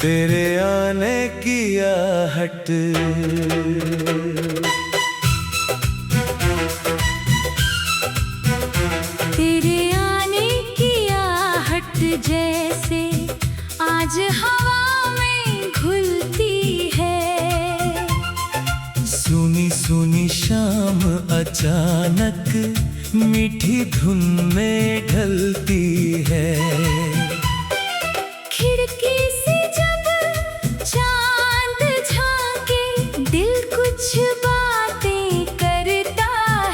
तेरे आने की आहट, तेरे आने की आहट जैसे आज हवा में घुलती है। सुनी सुनी शाम अचानक मीठी धुन में ढलती है। खिड़की से जब चांद झांके दिल कुछ बातें करता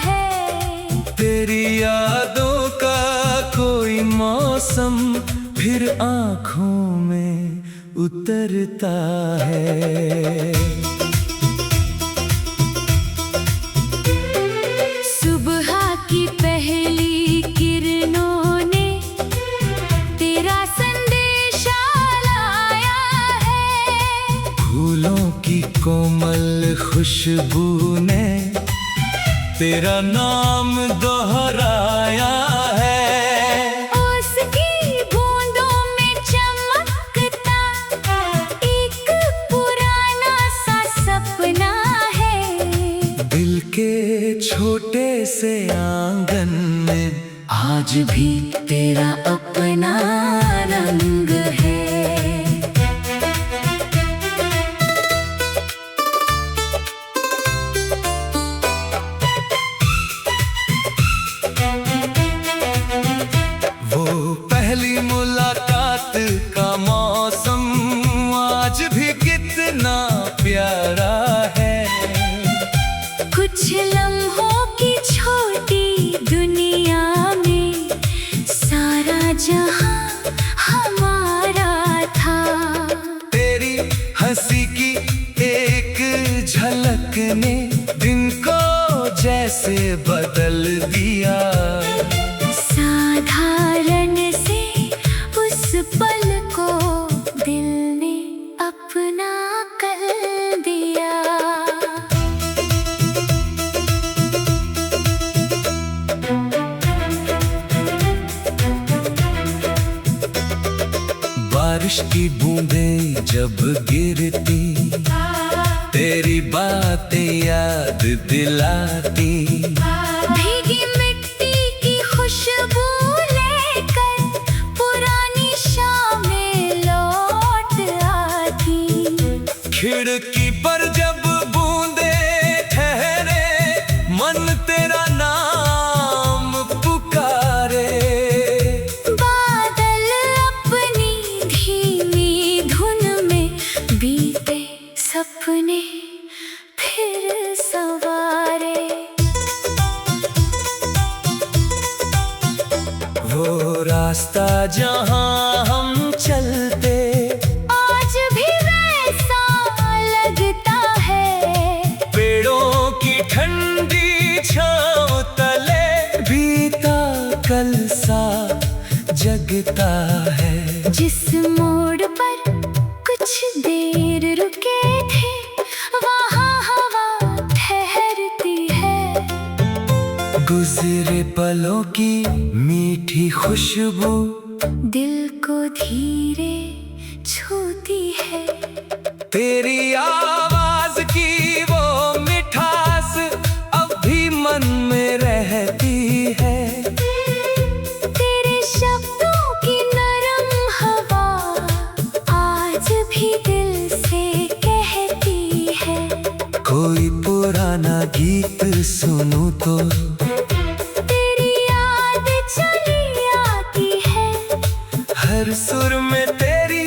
है। तेरी यादों का कोई मौसम फिर आँखों में उतरता है। सुबह की पहली किरणों ने तेरा संदेशा लाया है। फूलों की कोमल खुशबू ने तेरा नाम दोहराया है। ओस की बूंदों में चमकता एक पुराना सा सपना है। दिल के छोटे से आंगन में आज भी तेरा अपना रंग है। वो पहली मुलाकात का मौसम आज भी कितना प्यारा है। कुछ लम्हों की छोटी दुनिया में सारा जहां हमारा था। तेरी हंसी की एक झलक ने दिन को जैसे बदल दिया। साधारण से उस पल को दिल ने अपना कर दिया। बारिश की बूंदें जब गिरती तेरी बातें याद दिलाती। भीगी मिट्टी की खुशबू लेकर पुरानी शामें लौट आती। खिड़की पर जब बूंदें ठहरे मन तेरा नाम पुकारे। बादल अपनी धीमी धुन में बीते सपने फिर सवारे। वो रास्ता जहां हम चलते आज भी वैसा लगता है। पेड़ों की ठंडी छांव तले बीता कल सा जगता है। जिस मोड़ पर कुछ देर रुके थे वहाँ हवा ठहरती है। गुजरे पलों की मीठी खुशबू दिल को धीरे छूती है। तेरी आवाज की वो मिठास अब भी मन में रहती है। तेरे शब्दों की नरम हवा आज भी दिल से कहती है। कोई पुराना गीत सुनूं तो तेरी याद चली आती है। हर सुर में तेरी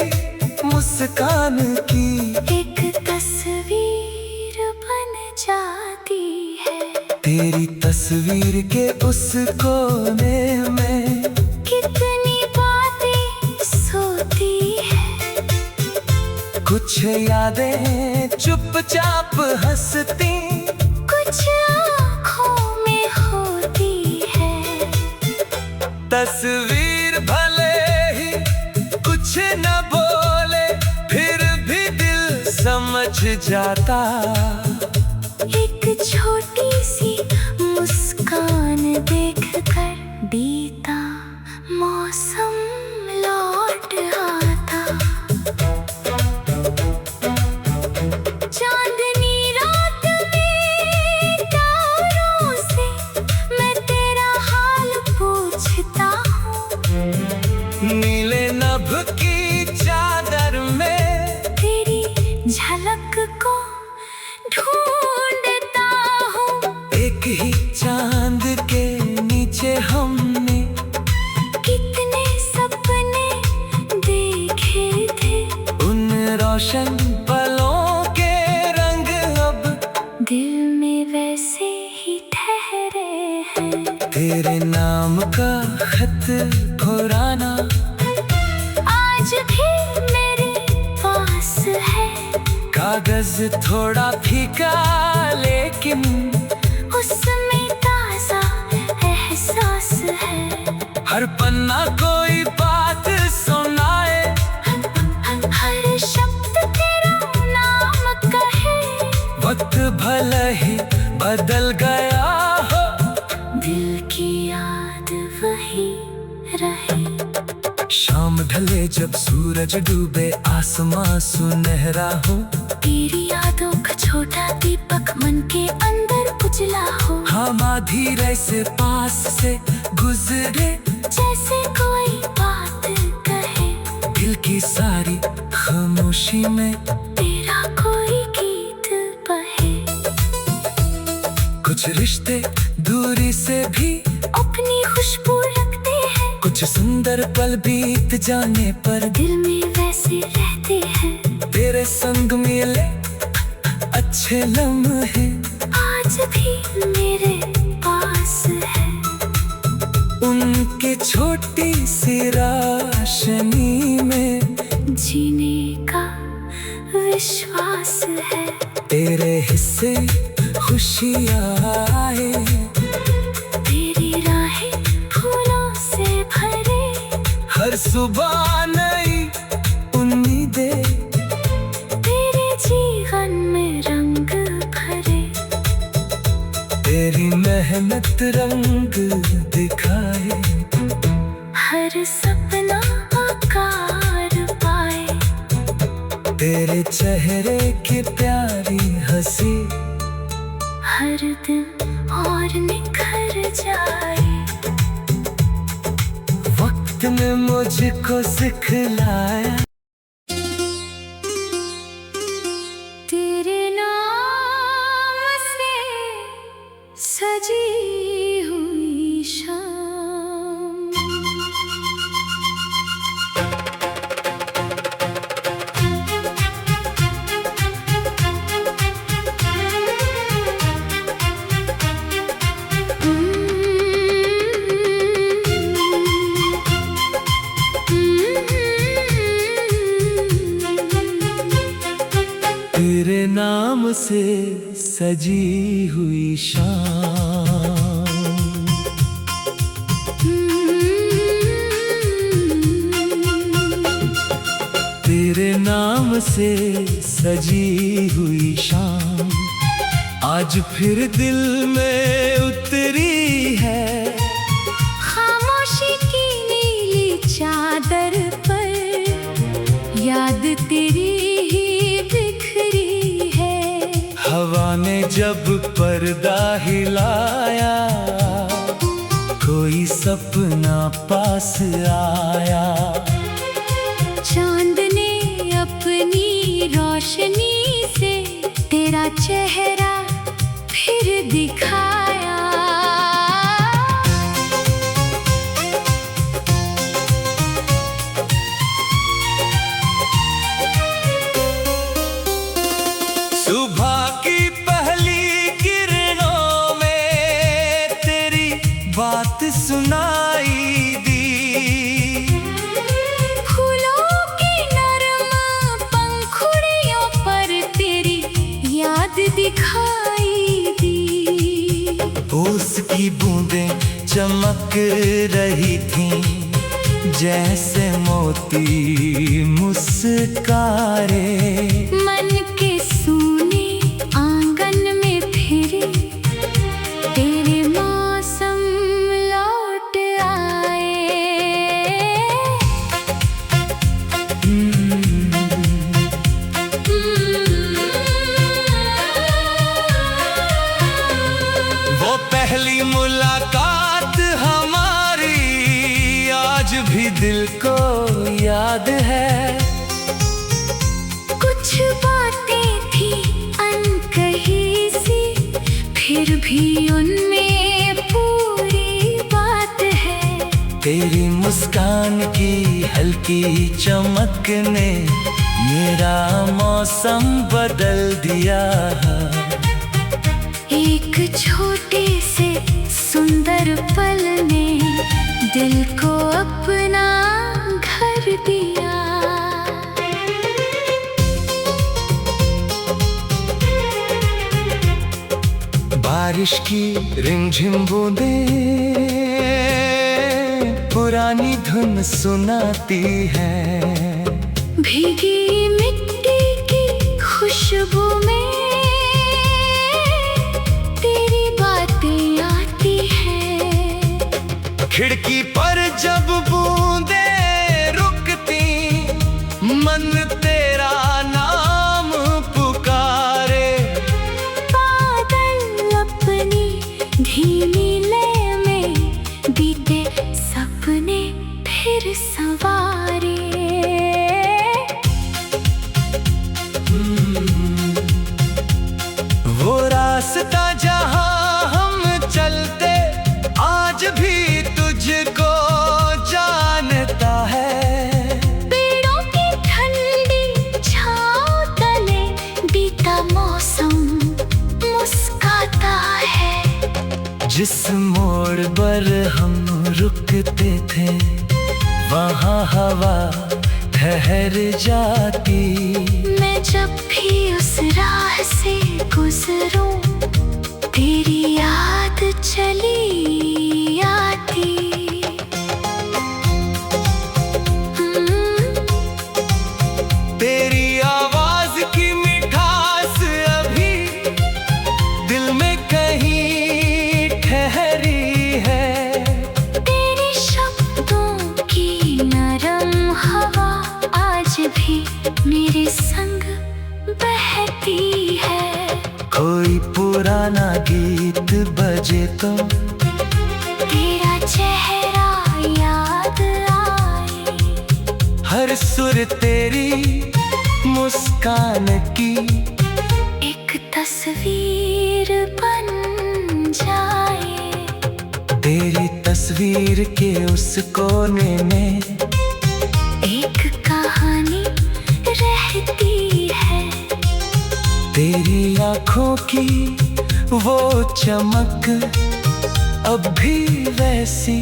मुस्कान की एक तस्वीर बन जाती है। तेरी तस्वीर के उस कोने में कितनी बातें सोती है। कुछ यादें चुपचाप हंसती। कुछ आँखों में होती है। तस्वीर भले ही कुछ न बोले फिर भी दिल समझ जाता। एक छोटी सी मुस्कान देखकर बीता मौसम लौट आता। रोशन पलों के रंग अब दिल में वैसे ही ठहरे हैं। तेरे नाम का खत पुराना आज भी मेरे पास है। कागज थोड़ा फीका लेकिन उसमें ताजा एहसास है। हर पन्ना कोई बात सुनाए, हर शब्द तेरा नाम कहे। वक्त भले ही बदल गया हो, दिल की याद वही रहे। शाम ढले जब सूरज डूबे आसमां सुनहरा हो, तेरी यादों का छोटा दीपक मन के अंदर उजला हो। हम धीरे से पास से गुजरे, जैसे कोई बात कहे। दिल की सारी खामोशी में तेरा कोई गीत बहे। कुछ रिश्ते दूरी से भी अपनी खुशबू रखते हैं। कुछ सुंदर पल बीत जाने पर दिल में वैसे रहते हैं। तेरे संग मिले अच्छे लम्हे आज भी मेरे पास है। उनकी छोटी सी रोशनी में जीने का विश्वास है। तेरे हिस्से खुशियाँ आए, तेरी राहें फूलों से भरे। हर सुबह नई उम्मीदें तेरे जीवन में रंग भरे। तेरी मेहनत रंग दिखाए, हर सपना आकार पाए। तेरे चेहरे की प्यारी हंसी हर दिन और निखर जाए। वक्त ने मुझको सिखलाया, तेरे नाम से सजी हुई शाम। तेरे नाम से सजी हुई शाम। तेरे नाम से सजी हुई शाम आज फिर दिल में उतरी है। खामोशी की नीली चादर पर याद तेरी ही बिखरी है। हवा ने जब पर्दा हिलाया, कोई सपना पास आया। चांद ने अपनी रोशनी से तेरा चेहरा फिर दिखाया। सुबह की पहली किरणों में तेरी बात सुनाई दी। फूलों की नरम पंखुड़ियों पर तेरी याद दिखाई दी। ओस की बूंदें चमक रही थीं, जैसे मोती मुस्कारे। मन के सूने आंगन में फिरे, तेरे मौसम लौट आए। वो पहली मुलाकात हमारी आज भी दिल को याद है। कुछ बातें थी अनकही सी, फिर भी उनमें पूरी बात है। तेरी मुस्कान की हल्की चमक ने मेरा मौसम बदल दिया। एक छोटे से सुंदर पल ने दिल को अपना घर दिया। बारिश की रिमझिम बूंदें पुरानी धुन सुनाती है। भीगी मिट्टी की खुशबू में तेरी बातें आती हैं। खिड़की पर जब बूंदें रुकती, मन तेरा नाम पुकारे। बादल अपनी धीमी लय में बीते सपने फिर संवारे। वो रास्ता जहाँ हम चलते आज भी तुझको जानता है। पेड़ों की ठंडी छाँव तले बीता मौसम मुस्काता है। जिस मोड़ पर हम रुकते थे वहाँ हवा ठहर जाती। मैं जब भी उस राह से गुजरूं तेरी याद चली आती। तेरी आवाज की मिठास अभी दिल में कहीं ठहरी है। तेरे शब्दों की नरम हवा आज भी मेरे संग बहती है। कोई पुराना गीत बजे तो तेरा चेहरा याद आए। हर सुर तेरी मुस्कान की एक तस्वीर बन जाए। तेरी तस्वीर के उस कोने में एक कहानी रहती है। तेरी आँखों की वो चमक अब भी वैसी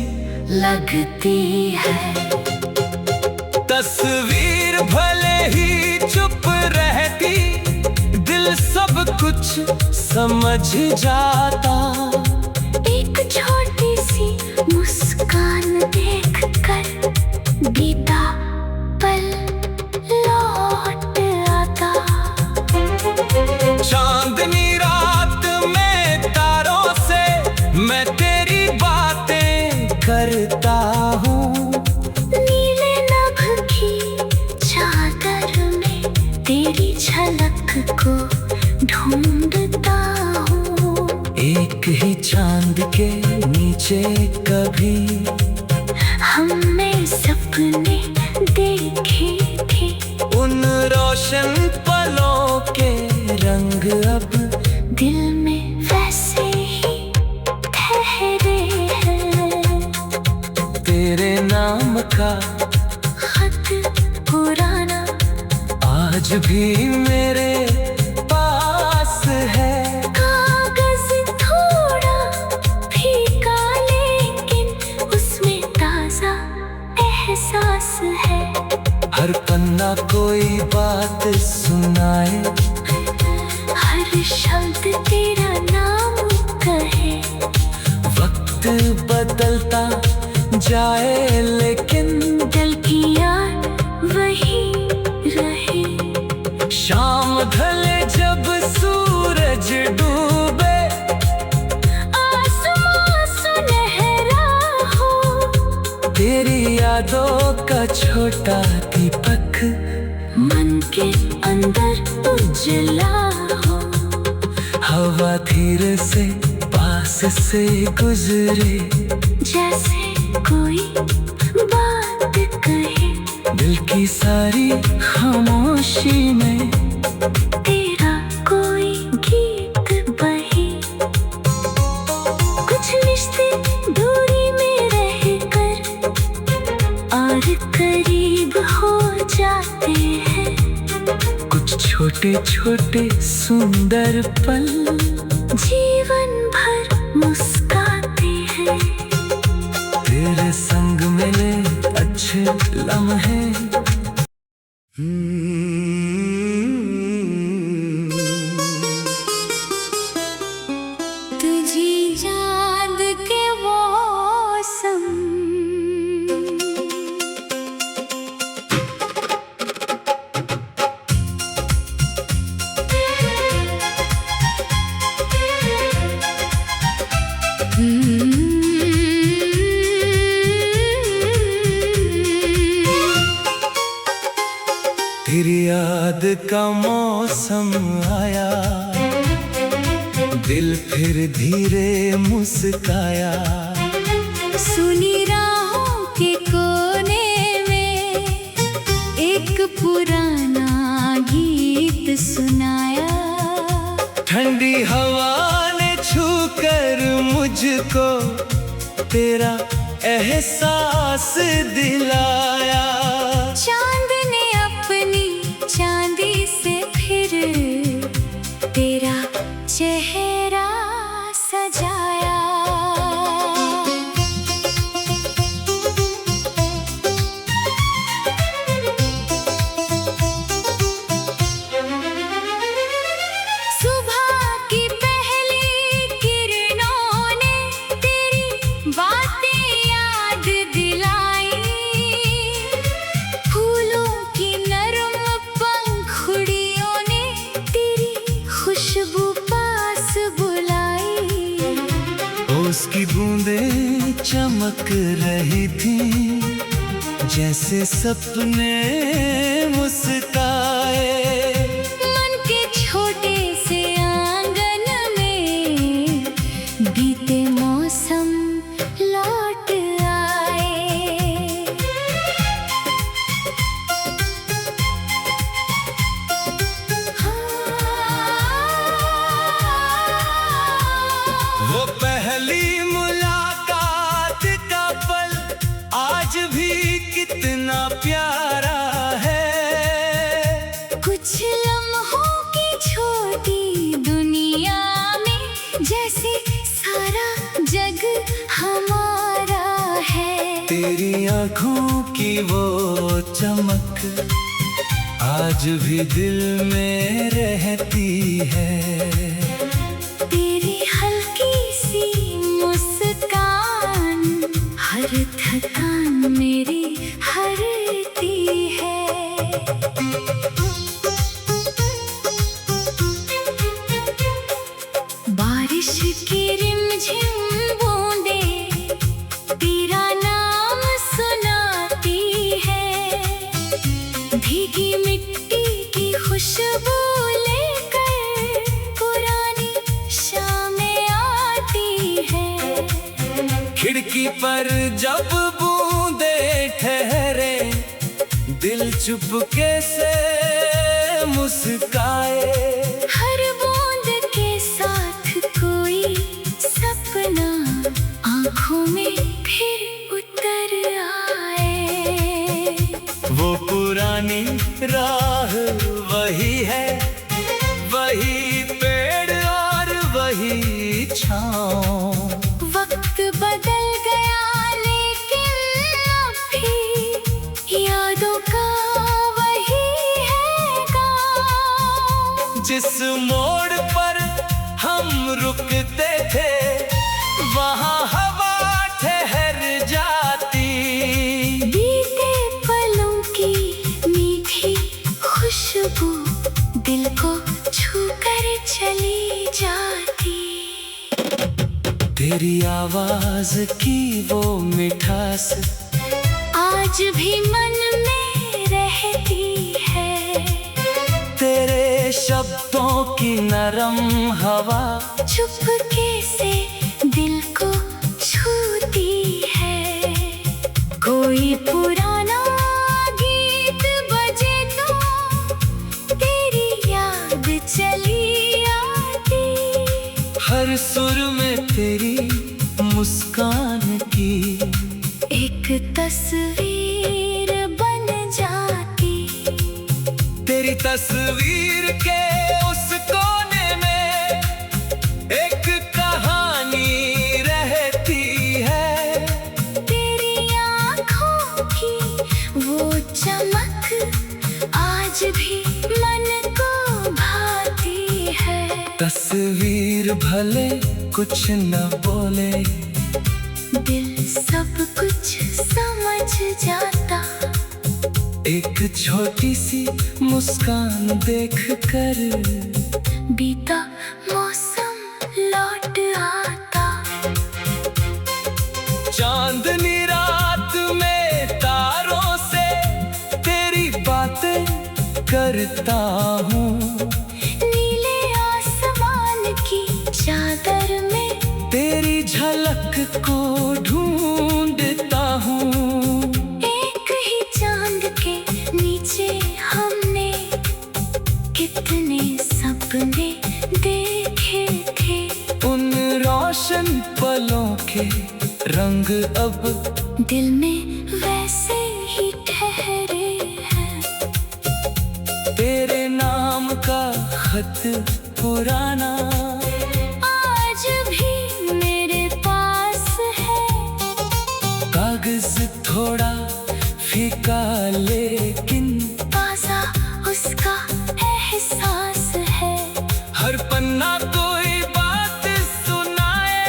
लगती है। तस्वीर भले ही चुप रहती, दिल सब कुछ समझ जाता। एक छोटी सी मुस्कान देखकर बीता पल लौट आता। चांदनी रात में तारों से मैं तेरी बातें करता हूँ। नीले नभ की चादर में तेरी झलक को ढूंढता हूँ। एक ही चांद के नीचे कभी हमने सपने देखे थे। उन रोशन पलों के रंग अब दिल में वैसे ही ठहरे हैं। तेरे नाम का खत पुराना आज भी मेरे पास है। कागज थोड़ा फीका लेकिन उसमें ताजा एहसास है। हर पन्ना कोई बात सुनाए, हर शब्द तेरा नाम कहे। वक्त बदलता जाए लेकिन दिल की याद वही रहे। शाम ढले जब सूरज डूबे, आसमां सुनहरा हो। तेरी यादों का छोटा दीपक मन के अंदर उजला हो। हवा धीरे से पास से गुजरे, जैसे कोई बात कहे। दिल की सारी खामोशी में तेरा कोई गीत बहे। कुछ रिश्ते दूरी में रहकर और करीब हो जाते हैं। छोटे छोटे सुंदर पल जीवन भर मुस्काते हैं। तेरे संग मिले अच्छे लम्हे। तुझी याद के मौसम तेरी याद का मौसम आया, दिल फिर धीरे मुस्काया। सुनी राहों के कोने में एक पुराना गीत सुनाया। ठंडी हवा ने छू कर मुझको तेरा एहसास दिलाया। चांद ने अपनी चांदी से फिर तेरा चेहरा सजाया। सुबह की पहली किरणों ने तेरी बातें याद दिलाई। फूलों की नरम पंखुड़ियों ने तेरी खुशबू पास बुलाई। उसकी बूंदें चमक रही थी जैसे सपने मुस्काए। मन के छोटे से आंगन में बीते मौसम लौट आए। वो पहली मुलाकात का पल आज भी कितना प्यारा है। कुछ लम्हों की छोटी दुनिया में जैसे सारा जग हमारा है। तेरी आँखों की वो चमक आज भी दिल में रहती है। तेरी हल्की सी मुस्कान हर थकान मेरी हरती है। बारिश की रिमझिम बूंदें तेरा नाम सुनाती है। भीगी मिट्टी की खुशबू लेकर पुरानी शामें आती है। खिड़की पर जब बूंदे ठहरे दिल चुपके से मुस्काए। हर बूंद के साथ कोई सपना आँखों में फिर उतर आए। वो पुरानी राह वही है, वही पेड़ और वही छाँव। वक्त बदल गया लेकिन अब भी यादों का वही है गाँव। जिस मोड़ पर हम रुकते थे वहाँ हवा ठहर जाती। बीते पलों की मीठी खुशबू दिल को छू कर चली जाती। तेरी आवाज की वो मिठास आज भी मन में रहती है। तेरे शब्दों की नरम हवा चुपके से दिल को छूती है। कोई पुराना गीत बजे तो तेरी याद चली आती। हर सुर में तेरी मुस्कान की एक तस्वीर बन जाती। तेरी तस्वीर के उस कोने में एक कहानी रहती है। तेरी आँखों की वो चमक आज भी मन को भाती है। तस्वीर भले कुछ न बोले, दिल सब कुछ समझ जाता। एक छोटी सी मुस्कान देख कर बीता मौसम लौट आता। चांदनी रात में तारों से तेरी बातें करता हूँ। नीले आसमान की चादर में तेरी झलक को ढूंढता हूँ। एक ही चांद के नीचे हमने कितने सपने देखे थे। उन रोशन पलों के रंग अब दिल में वैसे ही ठहरे हैं। तेरे नाम का खत पुराना आज भी मेरे पास है। कागज थोड़ा फीका लेकिन ताजा उसका एहसास है। हर पन्ना कोई बात सुनाए,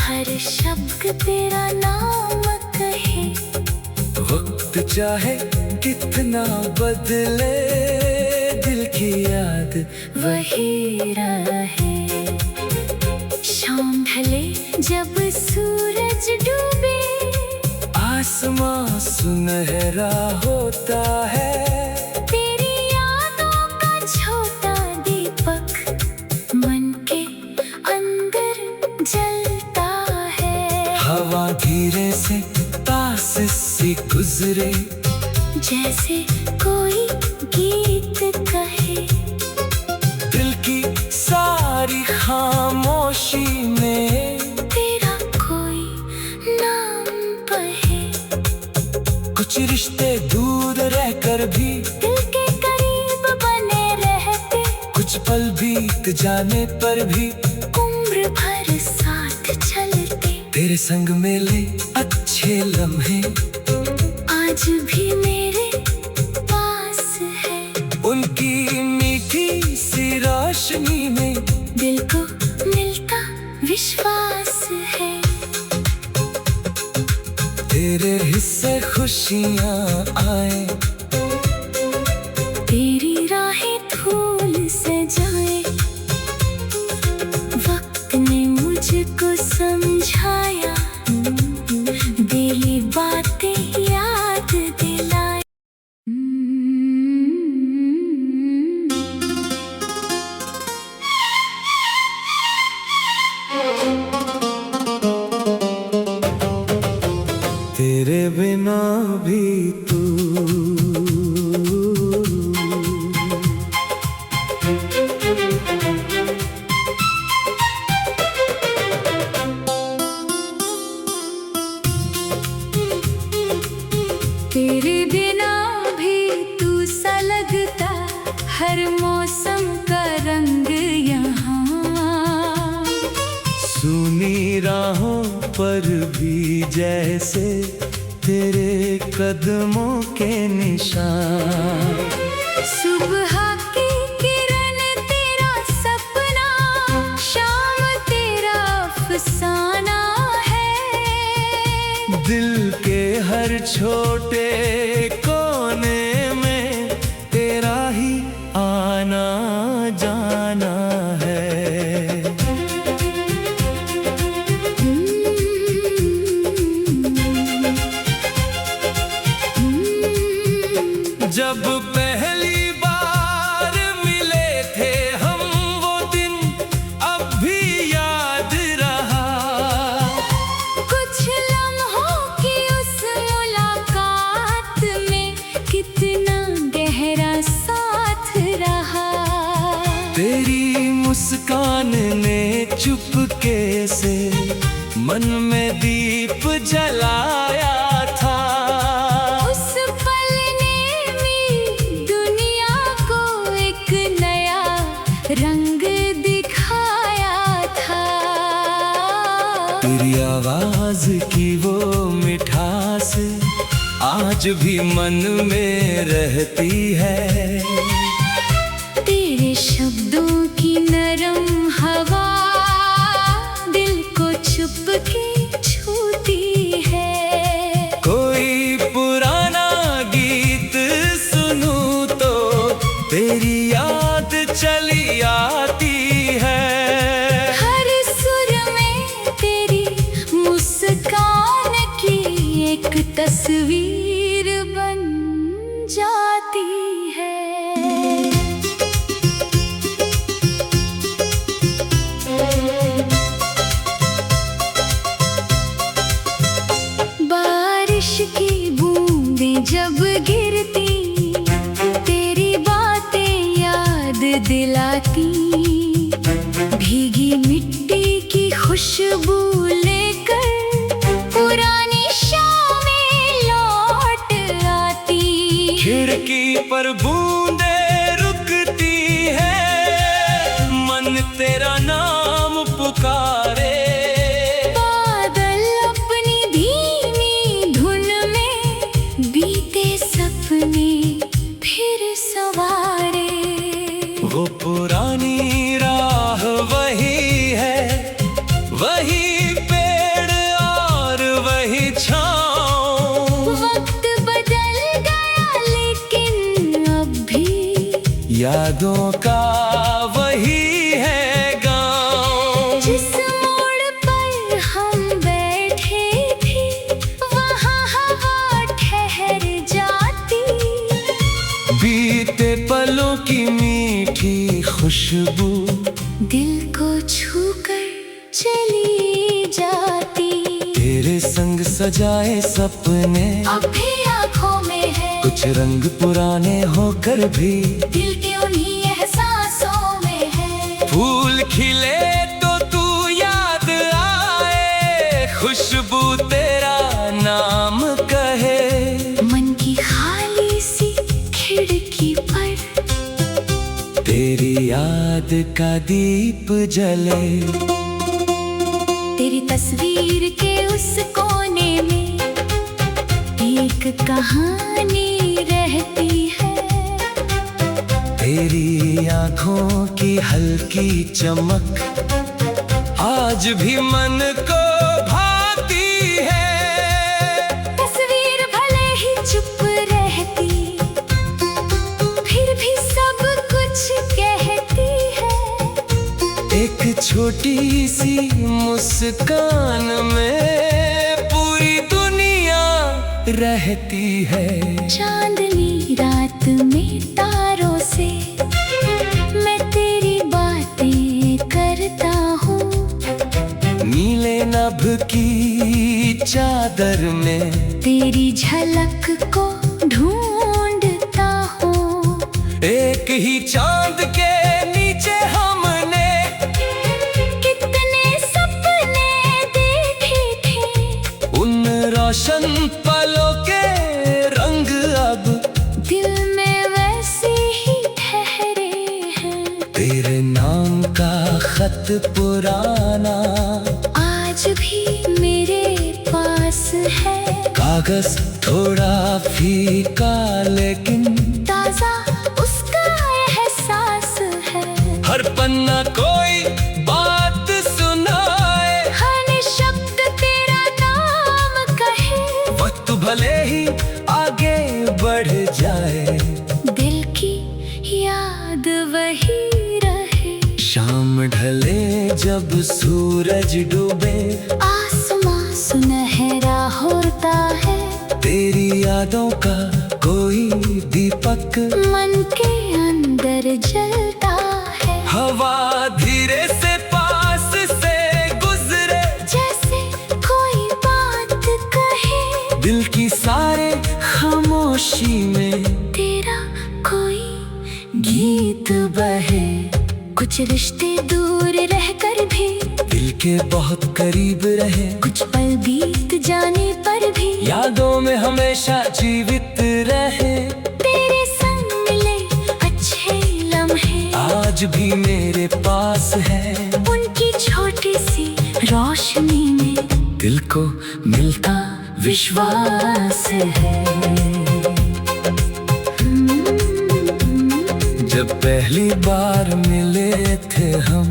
हर शब्द तेरा नाम कहे। वक्त चाहे कितना बदले, दिल की याद वही रहे। शाम ढले जब सूरज डूबे, आसमां सुनहरा होता है। तेरी यादों का छोटा दीपक मन के अंदर जलता है। हवा धीरे से पास सी गुजरे, जैसे कोई गीत कहे। दिल की सारी खामोशी में तेरा कोई नाम बहे। कुछ रिश्ते दूर रहकर भी दिल के करीब बने रहते। कुछ पल बीत जाने पर भी उम्र भर साथ चलते। तेरे संग मिले अच्छे लम्हे आज भी मेरे पास है। उनकी मीठी सी रोशनी में दिल को मिलता विश्वास है। तेरे हिस्से खुशियाँ आए, तेरी राहें फूल सजाए। वक्त ने मुझको समझाया, दिली बातें याद दिलाए। तेरे बिना भी तू तेरे बिना भी तू सा लगता, हर मौसम का रंग यहाँ। सुनी राहों पर भी जैसे तेरे कदमों के निशान। सुबह की किरण तेरा सपना, शाम तेरा अफसाना है। दिल के हर छोटे कोने में तेरा ही आना जाना है। जब पहली बार मिले थे हम, वो दिन अब भी याद रहा। कुछ लम्हों की उस मुलाकात में कितना गहरा साथ रहा। तेरी मुस्कान ने चुपके से मन में दीप जलाया था। उस पल ने मेरी दुनिया आवाज की वो मिठास आज भी मन में रहती है। तेरे शब्दों की नरम हवा दिल को चुपके छूती है। कोई पुराना गीत सुनूं तो तेरी याद चली आती है। हर सुर में तेरी मुस्कान की एक तस्वीर बन जाती है। बारिश की बूंदें जब गिरती तेरी बातें याद दिलाती। भीगी मिट्टी की खुशबू लेकर पुरानी शामें लौट आती। खिड़की पर बूंदें रुकती है, मन तेरा नाम पुकारे। बादल अपनी धीमी धुन में बीते सपने फिर सवारे। वो पुरानी राह वही है, वही पेड़ और वही छाँव। वक्त बदल गया लेकिन अब भी यादों का वही है गाँव। जिस मोड़ पर हम बैठे थे वहाँ हवा ठहर जाती। बीते पलों की मीठी खुशबू दिल को छूकर चली जाती। तेरे संग सजाए सपने अब भी आँखों में है, कुछ रंग पुराने होकर भी दिल के उन्हीं एहसासों में है। फूल खिले तो तू याद आए, खुशबू तेरा नाम कहे। मन की खाली सी खिड़की पर तेरी याद का दीप जले। तेरी तस्वीर के उस कोने में एक कहानी रहती है। तेरी आँखों की हल्की चमक आज भी मन को भाती है। तस्वीर भले ही चुप रहती फिर भी सब कुछ कहती है। एक छोटी सी मुस्कान में पूरी दुनिया रहती है। चांदनी रात में तारों से मैं तेरी बातें करता हूँ। नीले नभ की चादर में तेरी झलक को ढूंढता हूँ। एक ही चांद के नीचे हमने कितने सपने देखे थे। उन रोशन पलों के रंग अब दिल में वैसे ही ठहरे हैं। तेरे नाम का खत पुराना आज भी मेरे पास है। कागज थोड़ा फीका लेकिन ताजा उसका एहसास है। हर पन्ना कोई बात सुनाए, हर शब्द तेरा नाम कहे। वक्त भले ही आगे बढ़ जाए, दिल की याद वही रहे। शाम ढले जब सूरज डूबे, आसमां सुनहरा होता है। तेरी यादों का कोई दीपक मन के अंदर जलता है। हवा धीरे से पास से गुजरे, जैसे कोई बात कहे। दिल की सारे खामोशी में तेरा कोई गीत बहे। कुछ रिश्ते दूर रहकर भी दिल के बहुत करीब रहे। कुछ पल बीत जाने पर भी यादों में हमेशा जीवित रहे। तेरे संग मिले अच्छे लम्हे आज भी मेरे पास है। उनकी छोटी सी रोशनी में दिल को मिलता विश्वास है। जब पहली बार मिले थे हम,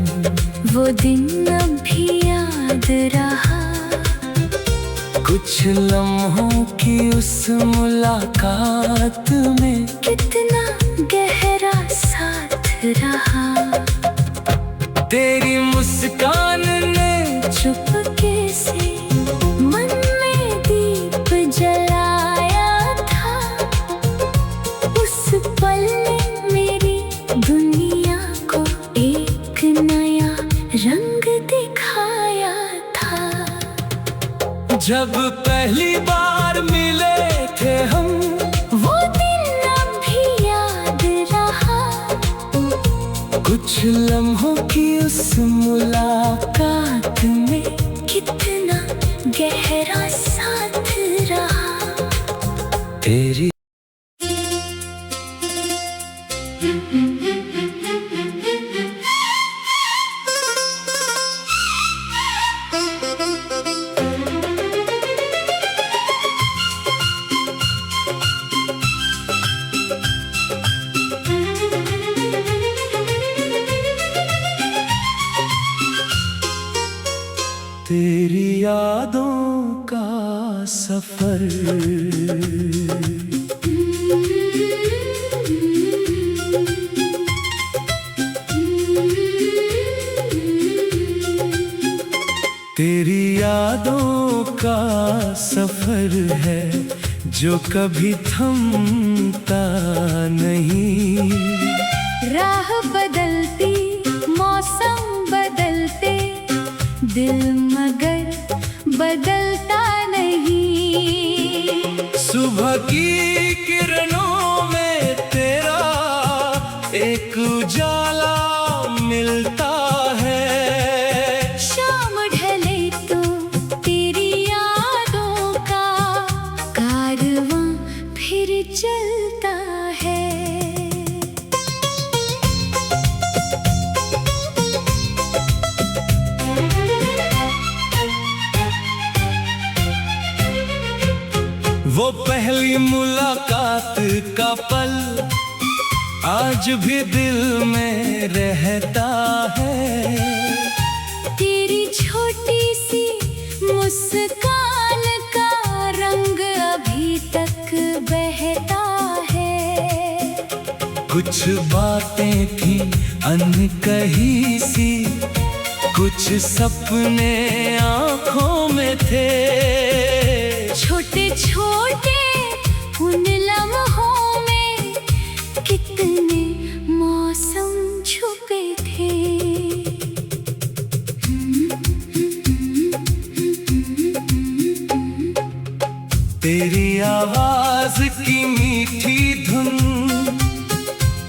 वो दिन अब भी याद रहा। कुछ लम्हों की उस मुलाकात में कितना गहरा साथ रहा। तेरी मुस्कान ने चुपके से मन में दीप जलाया था। उस पल ने मेरी दुनिया को एक नया रंग दिखाया था। जब पहली बार मिले थे हम, वो दिन अब भी याद रहा। कुछ लम्हों की उस मुलाकात में कितना गहरा साथ रहा। तेरी तेरी यादों का सफर, तेरी यादों का सफर है जो कभी थमता नहीं। राह बदलती, मौसम बदलते, दिल मगर बदलता नहीं। सुबह की किरणों में तेरा एक उजाला मिलता है। शाम ढले तो तेरी यादों का कारवां फिर चलता है। वो पहली मुलाकात का पल आज भी दिल में रहता है। तेरी छोटी सी मुस्कान का रंग अभी तक बहता है। कुछ बातें थी अनकही सी, कुछ सपने आँखों में थे। छोटे छोटे उन लम्हों में कितने मौसम छुपे थे। तेरी आवाज की मीठी धुन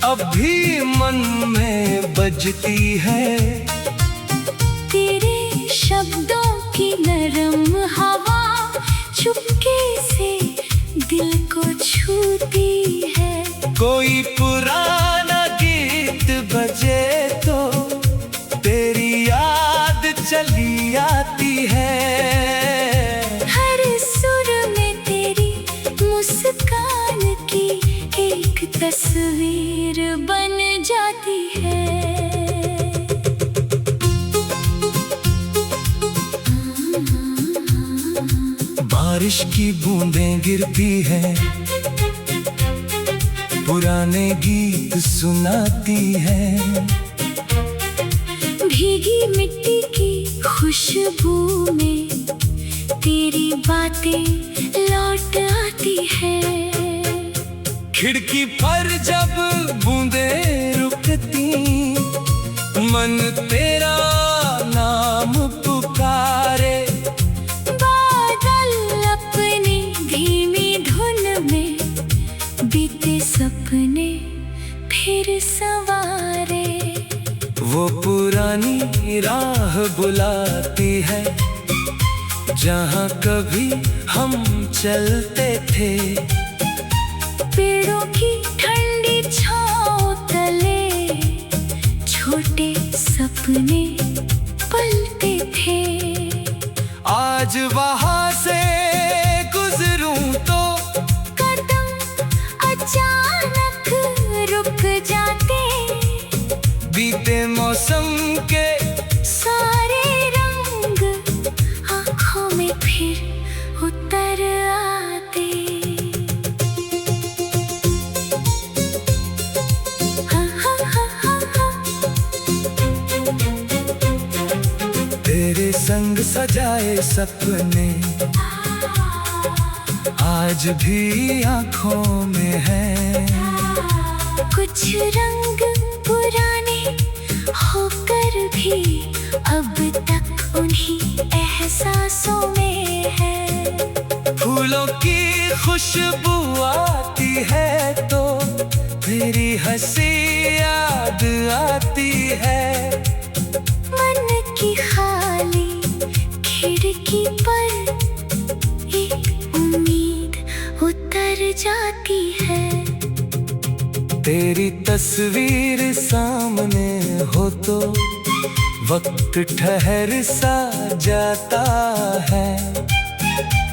अब भी मन में बजती है। तेरे शब्दों की नरम हवा चुपके से दिल को छूती है। कोई पुराना गीत बजे तो तेरी याद चली आती है। हर सुर में तेरी मुस्कान की एक तस्वीर बन जाती है। बारिश की बूंदें गिरती हैं, पुराने गीत सुनाती हैं। भीगी मिट्टी की खुशबू में तेरी बातें लौट आती है। खिड़की पर जब बूंदें रुकती, मन तेरा नाम पुकारे। बीते सपने फिर सवारे। वो पुरानी राह बुलाती है जहाँ कभी हम चलते थे। पेड़ों की ठंडी छांव तले छोटे सपने पलते थे। आज वहाँ बीते मौसम के सारे रंग आँखों में फिर उतर आते। हाँ हाँ हाँ हाँ हाँ। तेरे संग सजाए सपने आज भी आँखों में है। कुछ रंग पुराने होकर भी अब तक उन्हीं एहसासों में है। फूलों की खुशबू आती है तो तेरी हंसी याद आती है। मन की खाली खिड़की पर एक उम्मीद उतर जाती है। तेरी तस्वीर सामने हो तो वक्त ठहर सा जाता है।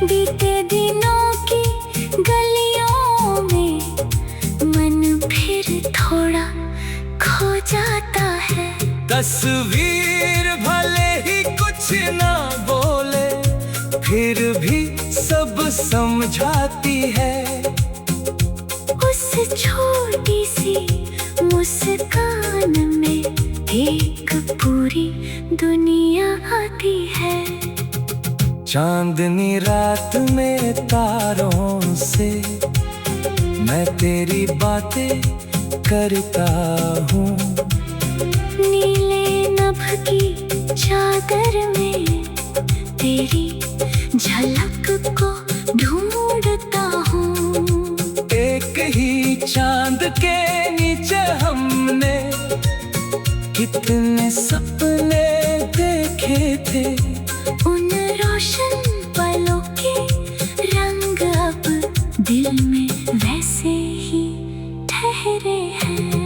बीते दिनों की गलियों में मन फिर थोड़ा खो जाता है। तस्वीर भले ही कुछ ना बोले फिर भी सब समझाती है। उस छोटी सी मुस्कान में एक पूरी दुनिया आती है। चांदनी रात में तारों से मैं तेरी बातें करता हूँ। नीले नभ की चादर में तेरी झलक को ढूंढता हूँ। एक ही चांद के नीचे हमने कितने सपने देखे थे। उन रोशन पलों के रंग अब दिल में वैसे ही ठहरे हैं।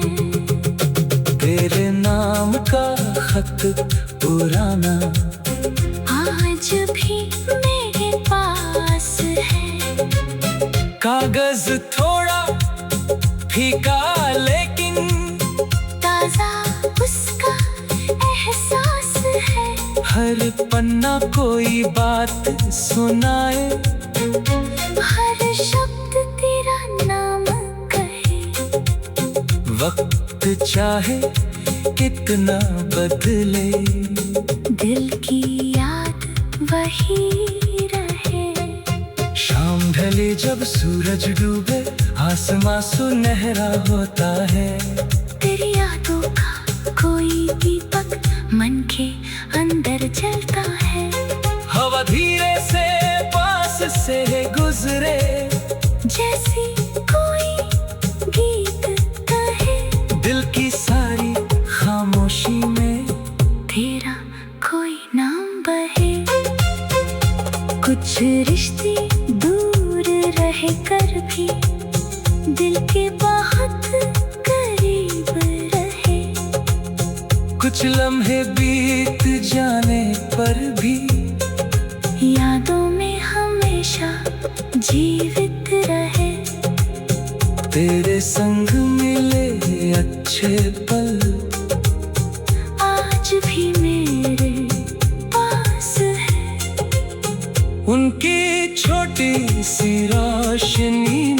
तेरे नाम का खत पुराना आज भी मेरे पास है। कागज थोड़ा फीका लेकिन ताजा उसका एहसास है। हर पन्ना कोई बात सुनाए। हर शब्द तेरा नाम कहे। वक्त चाहे कितना बदले दिल की याद वही रहे। शाम ढले जब सूरज डूबे आसमां सुनहरा होता है। तेरी यादों का कोई दीपक मन के अंदर जलता है। हवा धीरे से पास से गुजरे जैसे कोई गीत कहे। दिल की सारी खामोशी में तेरा कोई नाम बहे। कुछ रिश्ते दूर रह कर भी दिल के बहुत करीब रहे। कुछ लम्हे बीत जाने पर भी यादों में हमेशा जीवित रहे। तेरे संग मिले अच्छे पल आज भी मेरे पास है। उनकी छोटी सी रोशनी